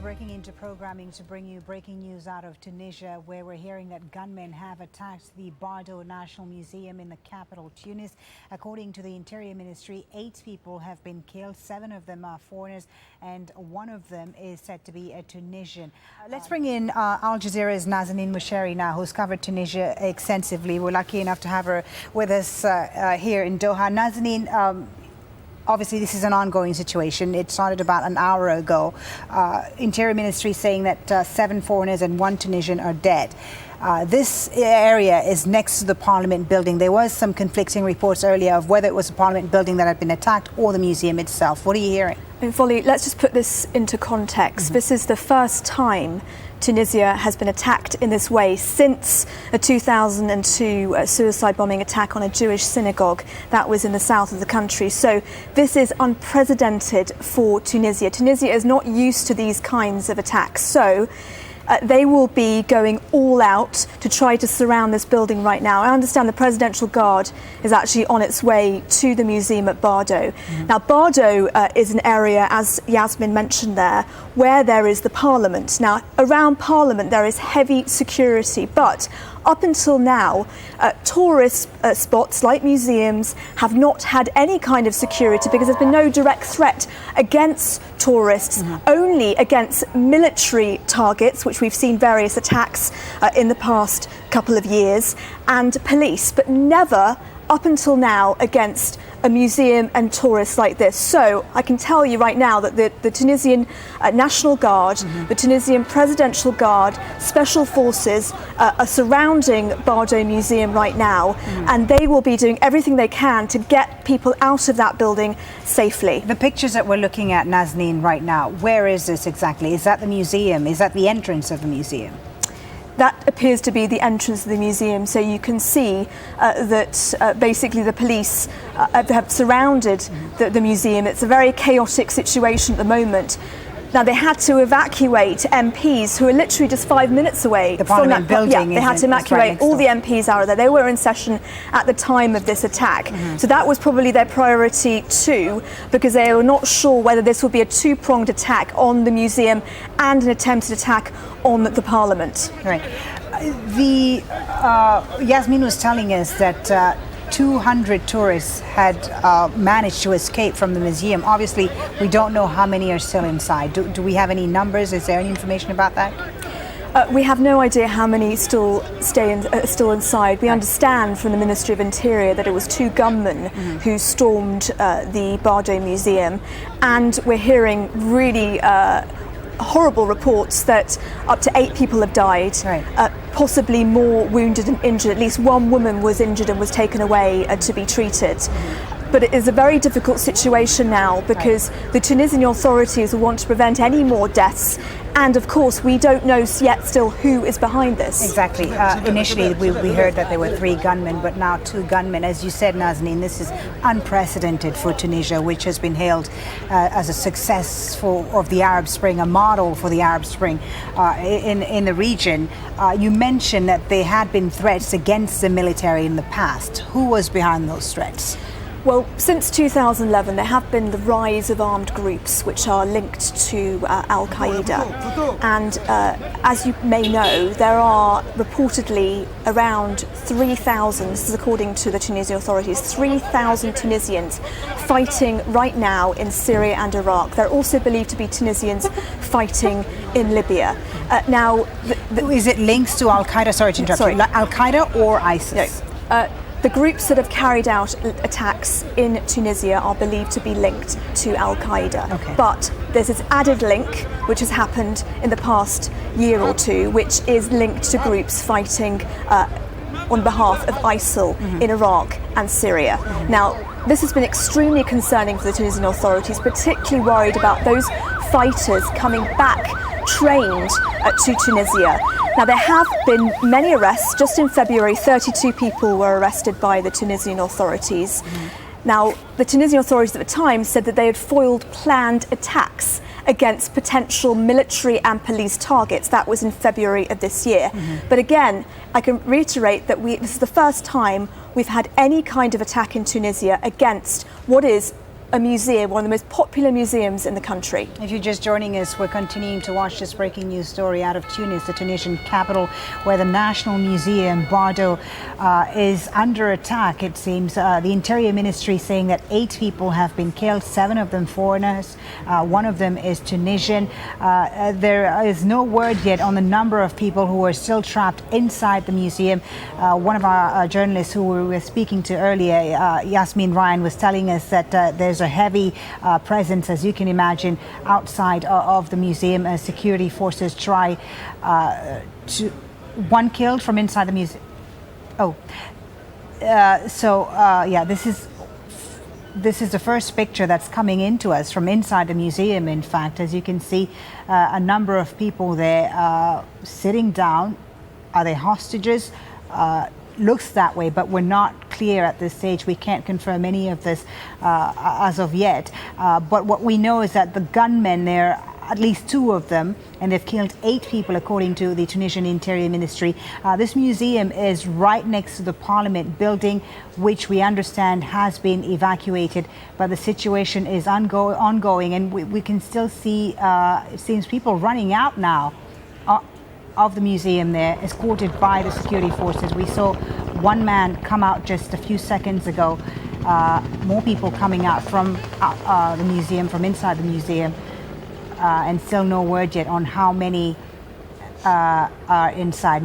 breaking into programming to bring you breaking news out of Tunisia, where we're hearing that gunmen have attacked the Bardo National Museum in the capital, Tunis. According to the Interior Ministry, 8 people have been killed. 7 of them are foreigners, and one of them is said to be a Tunisian. Let's bring in Al Jazeera's Nazanin Mousheri now, who's covered Tunisia extensively. We're lucky enough to have her with us here in Doha. Nazanin, obviously, this is an ongoing situation. It started about an hour ago. Interior Ministry saying that 7 foreigners and 1 Tunisian are dead. This area is next to the Parliament building. There was some conflicting reports earlier of whether it was the Parliament building that had been attacked or the museum itself. What are you hearing? Folly, let's just put this into context. This is the first time Tunisia has been attacked in this way since a 2002 suicide bombing attack on a Jewish synagogue that was in the south of the country. So this is unprecedented for Tunisia. Tunisia is not used to these kinds of attacks. So they will be going all out to try to surround this building right now. I understand the Presidential Guard is actually on its way to the museum at Bardo. Now, Bardo is an area, as Yasmin mentioned there, where there is the Parliament. Now, around Parliament there is heavy security, but up until now, tourist spots like museums have not had any kind of security because there's been no direct threat against tourists, only against military targets, which we've seen various attacks in the past couple of years, and police, but never up until now against a museum and tourists like this. So I can tell you right now that the Tunisian National Guard, the Tunisian Presidential Guard, Special Forces are surrounding Bardo Museum right now, and they will be doing everything they can to get people out of that building safely. The pictures that we're looking at, Nazanin, right now, where is this exactly? Is that the museum? Is that the entrance of the museum? That appears to be the entrance of the museum, so you can see that basically the police have surrounded the museum. It's a very chaotic situation at the moment. Now, they had to evacuate MPs who are literally just 5 minutes away from that building. Yeah, they had to evacuate all the MPs out of there. They were in session at the time of this attack. So that was probably their priority too, because they were not sure whether this would be a two-pronged attack on the museum and an attempted attack on the Parliament. Right. Yasmin was telling us that 200 tourists had managed to escape from the museum. Obviously, we don't know how many are still inside. Do we have any numbers? Is there any information about that? We have no idea how many still inside. We understand from the Ministry of Interior that it was 2 gunmen who stormed the Bardo Museum, and we're hearing really horrible reports that up to 8 people have died, possibly more wounded and injured. At least 1 woman was injured and was taken away to be treated. But it is a very difficult situation now because the Tunisian authorities will want to prevent any more deaths. And of course, we don't know yet still who is behind this. Exactly. Initially, we heard that there were 3 gunmen, but now 2 gunmen. As you said, Nazanin, this is unprecedented for Tunisia, which has been hailed as a success of the Arab Spring, a model for the Arab Spring in the region. You mentioned that there had been threats against the military in the past. Who was behind those threats? Well, since 2011, there have been the rise of armed groups which are linked to Al-Qaeda. And as you may know, there are reportedly around 3,000, this is according to the Tunisian authorities, 3,000 Tunisians fighting right now in Syria and Iraq. They're also believed to be Tunisians fighting in Libya. Now, is it links to Al-Qaeda? Sorry to interrupt you. Al-Qaeda or ISIS? No. The groups that have carried out attacks in Tunisia are believed to be linked to Al-Qaeda. But there's this added link which has happened in the past year or 2, which is linked to groups fighting on behalf of ISIL in Iraq and Syria. Now, this has been extremely concerning for the Tunisian authorities, particularly worried about those fighters coming back trained to Tunisia. Now, there have been many arrests. Just in February, 32 people were arrested by the Tunisian authorities. Now, the Tunisian authorities at the time said that they had foiled planned attacks against potential military and police targets. That was in February of this year. But again, I can reiterate that this is the first time we've had any kind of attack in Tunisia against what is a museum, one of the most popular museums in the country. If you're just joining us, we're continuing to watch this breaking news story out of Tunis, the Tunisian capital, where the National Museum, Bardo, is under attack, it seems. The Interior Ministry saying that 8 people have been killed, 7 of them foreigners. One of them is Tunisian. There is no word yet on the number of people who are still trapped inside the museum. One of our journalists who we were speaking to earlier, Yasmin Ryan, was telling us that there's a heavy presence, as you can imagine, outside of the museum as security forces try to... One killed from inside the museum. Yeah, this is the first picture that's coming into us from inside the museum. In fact, as you can see, a number of people there sitting down. Are they hostages? Looks that way, but we're not clear at this stage. We can't confirm any of this as of yet. But what we know is that the gunmen there, at least 2 of them, and they've killed 8 people according to the Tunisian Interior Ministry. This museum is right next to the Parliament building, which we understand has been evacuated, but the situation is ongoing, and we can still see, it seems, people running out now of the museum there, escorted by the security forces. We saw one man come out just a few seconds ago. More people coming out from the museum, from inside the museum, and still no word yet on how many are inside.